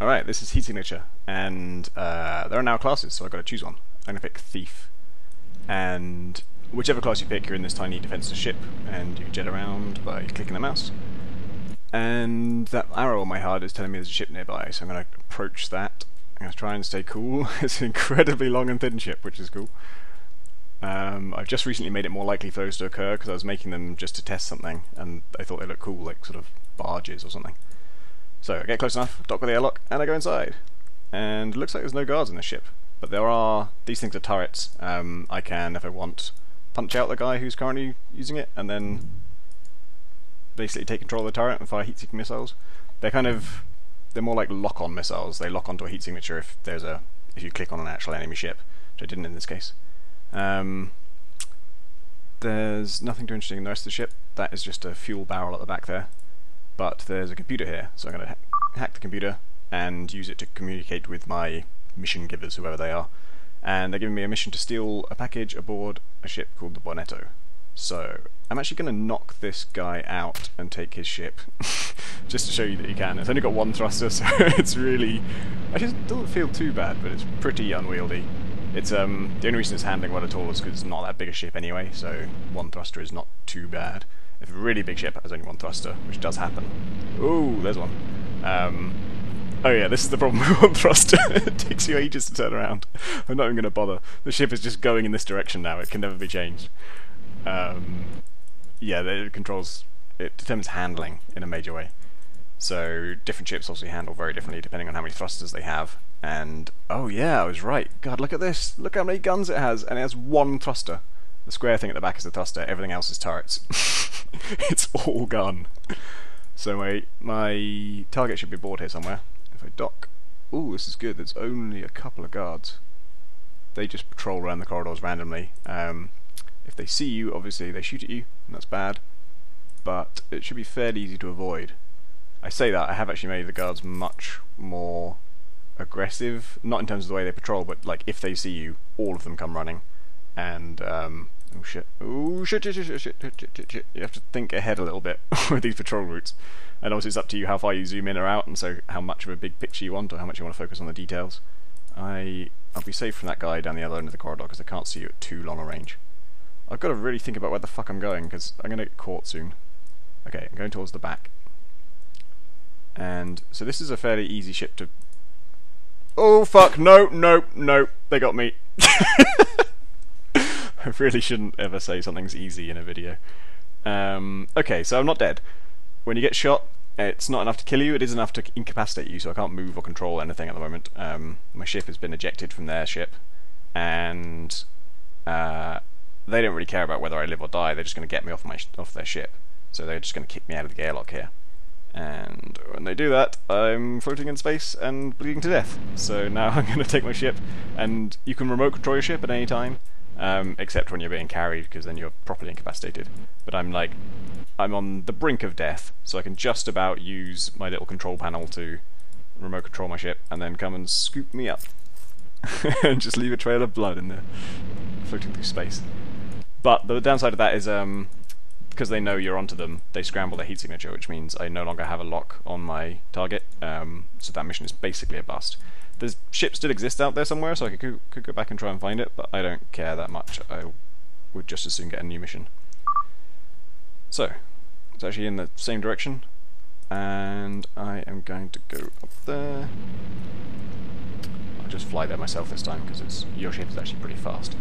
Alright, this is heat signature, and there are now classes, so I've got to choose one. I'm going to pick Thief, and whichever class you pick, you're in this tiny defensive ship, and you jet around by clicking the mouse. And that arrow on my HUD is telling me there's a ship nearby, so I'm going to approach that. I'm going to try and stay cool. It's an incredibly long and thin ship, which is cool. I've just recently made it more likely for those to occur, because I was making them just to test something, and I thought they looked cool, like sort of barges or something. So I get close enough, dock with the airlock, and I go inside. And it looks like there's no guards in the ship, but there are, these things are turrets. I can, if I want, punch out the guy who's currently using it, and then basically take control of the turret and fire heat-seeking missiles. They're more like lock-on missiles. They lock onto a heat signature if you click on an actual enemy ship, which I didn't in this case. There's nothing too interesting in the rest of the ship. That is just a fuel barrel at the back there. But there's a computer here, so I'm going to hack the computer and use it to communicate with my mission givers, whoever they are. And they're giving me a mission to steal a package aboard a ship called the Bonetto. So I'm actually going to knock this guy out and take his ship, just to show you that you can. It's only got one thruster, so it's really... Actually, it doesn't feel too bad, but it's pretty unwieldy. It's the only reason it's handling well at all is because it's not that big a ship anyway, so one thruster is not too bad. If a really big ship has only one thruster, which does happen. Ooh, there's one. Oh yeah, this is the problem with one thruster. It takes you ages to turn around. I'm not even going to bother. The ship is just going in this direction now. It can never be changed. Yeah, it determines handling in a major way. So different ships obviously handle very differently depending on how many thrusters they have. And oh yeah, I was right. God, look at this. Look how many guns it has, and it has one thruster. The square thing at the back is the thruster. Everything else is turrets. It's all gun. So my target should be aboard here somewhere. If I dock, ooh, this is good. There's only a couple of guards. They just patrol around the corridors randomly. If they see you, obviously they shoot at you, and that's bad. But it should be fairly easy to avoid. I say that, I have actually made the guards much more aggressive, not in terms of the way they patrol, but like if they see you, all of them come running. And oh shit, you have to think ahead a little bit with these patrol routes. And obviously it's up to you how far you zoom in or out, and so how much of a big picture you want, or how much you want to focus on the details. I'll be safe from that guy down the other end of the corridor because I can't see you at too long a range. I've got to really think about where the fuck I'm going, because I'm going to get caught soon. Okay, I'm going towards the back. And so this is a fairly easy ship to... Oh fuck, no, they got me. I really shouldn't ever say something's easy in a video. Okay, so I'm not dead. When you get shot, it's not enough to kill you, it is enough to incapacitate you, so I can't move or control anything at the moment. My ship has been ejected from their ship, and they don't really care about whether I live or die. They're just going to get me off their ship, so they're just going to kick me out of the airlock here. And when they do that, I'm floating in space and bleeding to death. So now I'm going to take my ship, and you can remote control your ship at any time, except when you're being carried, because then you're properly incapacitated. But I'm on the brink of death, so I can just about use my little control panel to remote control my ship, and then come and scoop me up. And just leave a trail of blood in there, floating through space. But the downside of that is, because they know you're onto them, they scramble their heat signature, which means I no longer have a lock on my target, so that mission is basically a bust. The ship still exists out there somewhere, so I could go back and try and find it, but I don't care that much. I would just as soon get a new mission. So, it's actually in the same direction, and I am going to go up there. I'll just fly there myself this time, because your ship is actually pretty fast.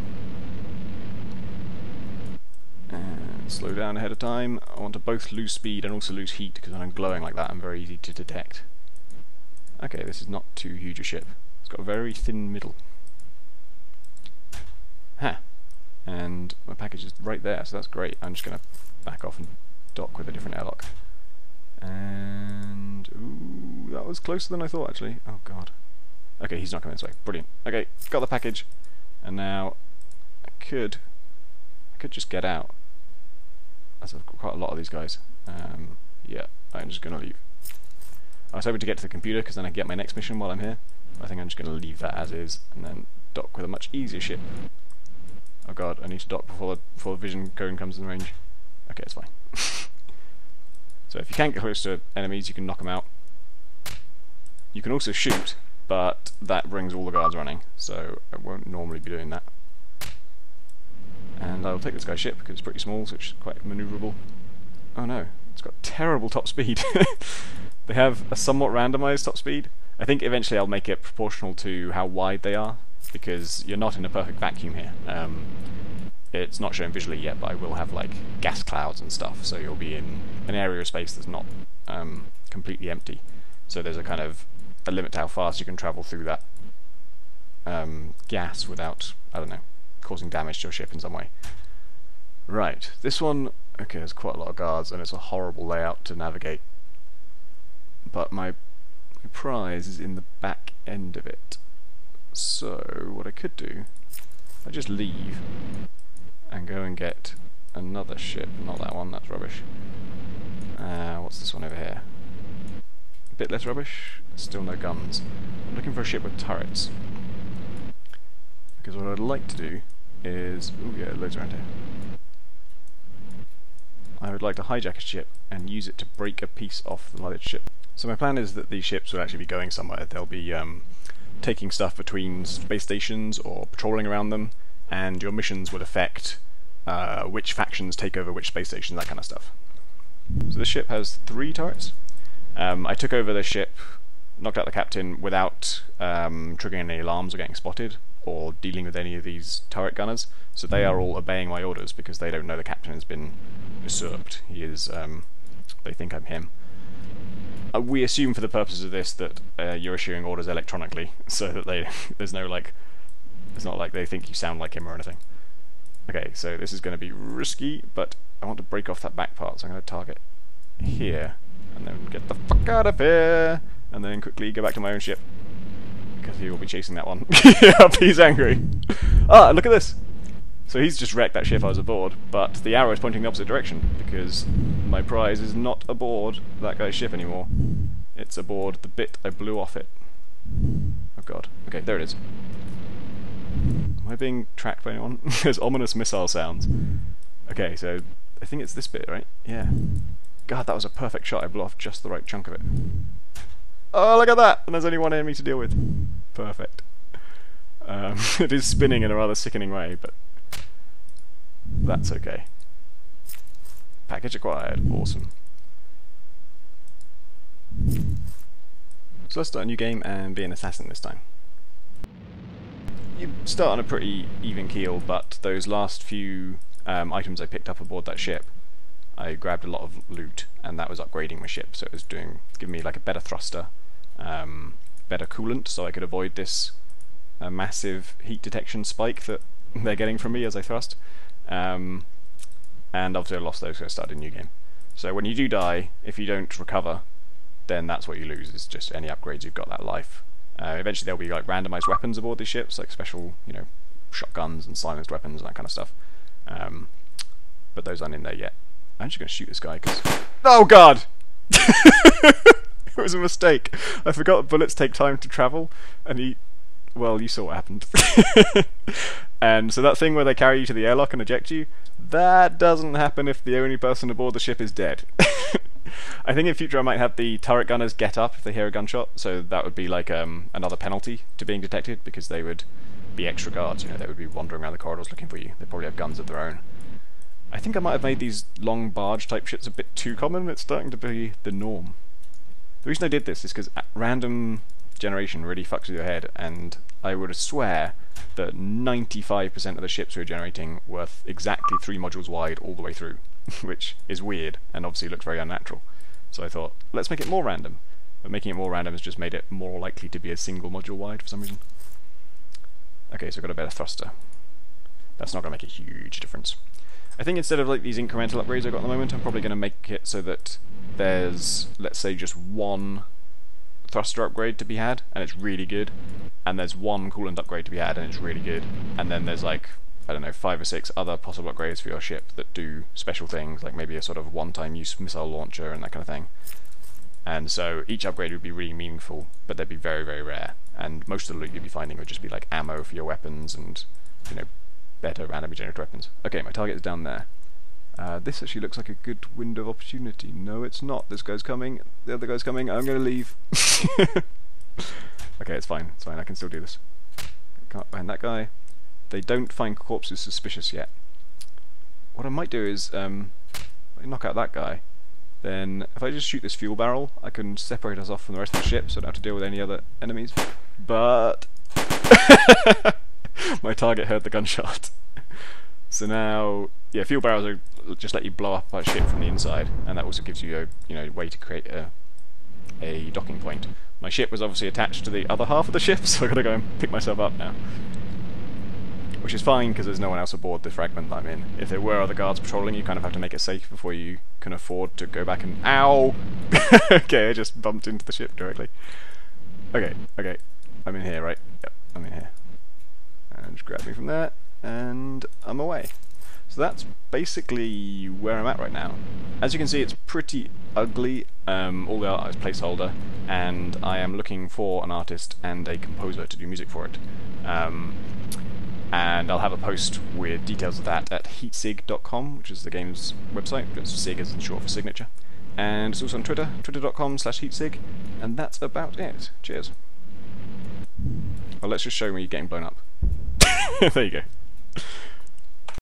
And slow down ahead of time. I want to both lose speed and also lose heat, because when I'm glowing like that I'm very easy to detect. Okay, this is not too huge a ship. It's got a very thin middle. Ha! And my package is right there, so that's great. I'm just going to back off and dock with a different airlock. And... ooh, that was closer than I thought actually. Oh god. Okay, he's not coming this way. Brilliant. Okay, got the package. And now I could just get out. That's quite a lot of these guys. Yeah, I'm just going to leave. I was hoping to get to the computer because then I can get my next mission while I'm here. I think I'm just going to leave that as is and then dock with a much easier ship. Oh god, I need to dock before the vision cone comes in range. Okay, it's fine. So if you can't get close to enemies, you can knock them out. You can also shoot, but that brings all the guards running, so I won't normally be doing that. And I'll take this guy's ship because it's pretty small, so it's quite manoeuvrable. Oh no, it's got terrible top speed. They have a somewhat randomized top speed. I think eventually I'll make it proportional to how wide they are, because you're not in a perfect vacuum here. It's not shown visually yet, but I will have like gas clouds and stuff, so you'll be in an area of space that's not completely empty. So there's a kind of a limit to how fast you can travel through that gas without, I don't know, causing damage to your ship in some way. Right, this one, okay, there's quite a lot of guards and it's a horrible layout to navigate. But my prize is in the back end of it. So what I could do, I just leave and go and get another ship. Not that one, that's rubbish. What's this one over here? A bit less rubbish, still no guns. I'm looking for a ship with turrets. Because what I'd like to do is... oh yeah, loads around here. I would like to hijack a ship and use it to break a piece off the large ship. So my plan is that these ships will actually be going somewhere. They'll be taking stuff between space stations or patrolling around them, and your missions would affect which factions take over which space station, that kind of stuff. So this ship has 3 turrets. I took over the ship, knocked out the captain without triggering any alarms or getting spotted, or dealing with any of these turret gunners, so they are all obeying my orders because they don't know the captain has been usurped. He is, they think I'm him. We assume for the purposes of this that you're issuing orders electronically, so that there's no like, it's not like they think you sound like him or anything. Okay, so this is going to be risky, but I want to break off that back part, so I'm going to target here, and then get the fuck out of here, and then quickly go back to my own ship, because he will be chasing that one. Yep, he's angry. Ah, look at this! So he's just wrecked that ship I was aboard, but the arrow is pointing the opposite direction, because my prize is not aboard that guy's ship anymore. It's aboard the bit I blew off it. Oh god. Okay, there it is. Am I being tracked by anyone? There's ominous missile sounds. Okay, so I think it's this bit, right? Yeah. God, that was a perfect shot. I blew off just the right chunk of it. Oh, look at that! And there's only one enemy to deal with. Perfect. It is spinning in a rather sickening way, but that's okay. Package acquired. Awesome. So let's start a new game and be an assassin this time. You start on a pretty even keel, but those last few items I picked up aboard that ship, I grabbed a lot of loot, and that was upgrading my ship, so it was giving me like a better thruster, better coolant, so I could avoid this massive heat detection spike that they're getting from me as I thrust. And obviously I lost those, so I started a new game. So when you do die, if you don't recover, then that's what you lose, is just any upgrades you've got that life. Eventually there'll be like randomized weapons aboard these ships, like special, you know, shotguns and silenced weapons and that kind of stuff. But those aren't in there yet. I'm just going to shoot this guy because... oh god! It was a mistake. I forgot bullets take time to travel, and he... well, you saw what happened. And so that thing where they carry you to the airlock and eject you, that doesn't happen if the only person aboard the ship is dead. I think in future I might have the turret gunners get up if they hear a gunshot, so that would be like another penalty to being detected, because they would be extra guards, you know, they would be wandering around the corridors looking for you. They probably have guns of their own. I think I might have made these long barge type ships a bit too common. It's starting to be the norm. The reason I did this is because random generation really fucks with your head, and I would swear that 95% of the ships we were generating were exactly 3 modules wide all the way through, which is weird and obviously looks very unnatural. So I thought, let's make it more random. But making it more random has just made it more likely to be a single module wide for some reason. Okay, so I've got a better thruster. That's not going to make a huge difference. I think instead of like these incremental upgrades I've got at the moment, I'm probably going to make it so that there's, let's say, just one thruster upgrade to be had, and it's really good, and there's one coolant upgrade to be had, and it's really good, and then there's like, I don't know, 5 or 6 other possible upgrades for your ship that do special things, like maybe a sort of one-time use missile launcher and that kind of thing. And so each upgrade would be really meaningful, but they'd be very, very rare, and most of the loot you'd be finding would just be like ammo for your weapons and, you know, better randomly generated weapons. Okay, my target is down there. This actually looks like a good window of opportunity. No, it's not. This guy's coming. The other guy's coming. I'm going to leave. Okay, it's fine, I can still do this. Can't behind that guy. They don't find corpses suspicious yet. What I might do is, knock out that guy, then if I just shoot this fuel barrel, I can separate us off from the rest of the ship so I don't have to deal with any other enemies. But my target heard the gunshot. So now, yeah, fuel barrels are just let you blow up a ship from the inside, and that also gives you a way to create a docking point. My ship was obviously attached to the other half of the ship, so I've got to go and pick myself up now. Which is fine, because there's no one else aboard the fragment that I'm in. If there were other guards patrolling, you kind of have to make it safe before you can afford to go back and... Ow! Okay, I just bumped into the ship directly. Okay, I'm in here, right? Yep, I'm in here. And just grab me from there, and I'm away. So that's basically where I'm at right now. As you can see, it's pretty ugly. All the art is placeholder, and I am looking for an artist and a composer to do music for it. And I'll have a post with details of that at heatsig.com, which is the game's website. SIG is short for signature. And it's also on Twitter, twitter.com/heatsig, and that's about it. Cheers. Well, let's just show me getting blown up. There you go.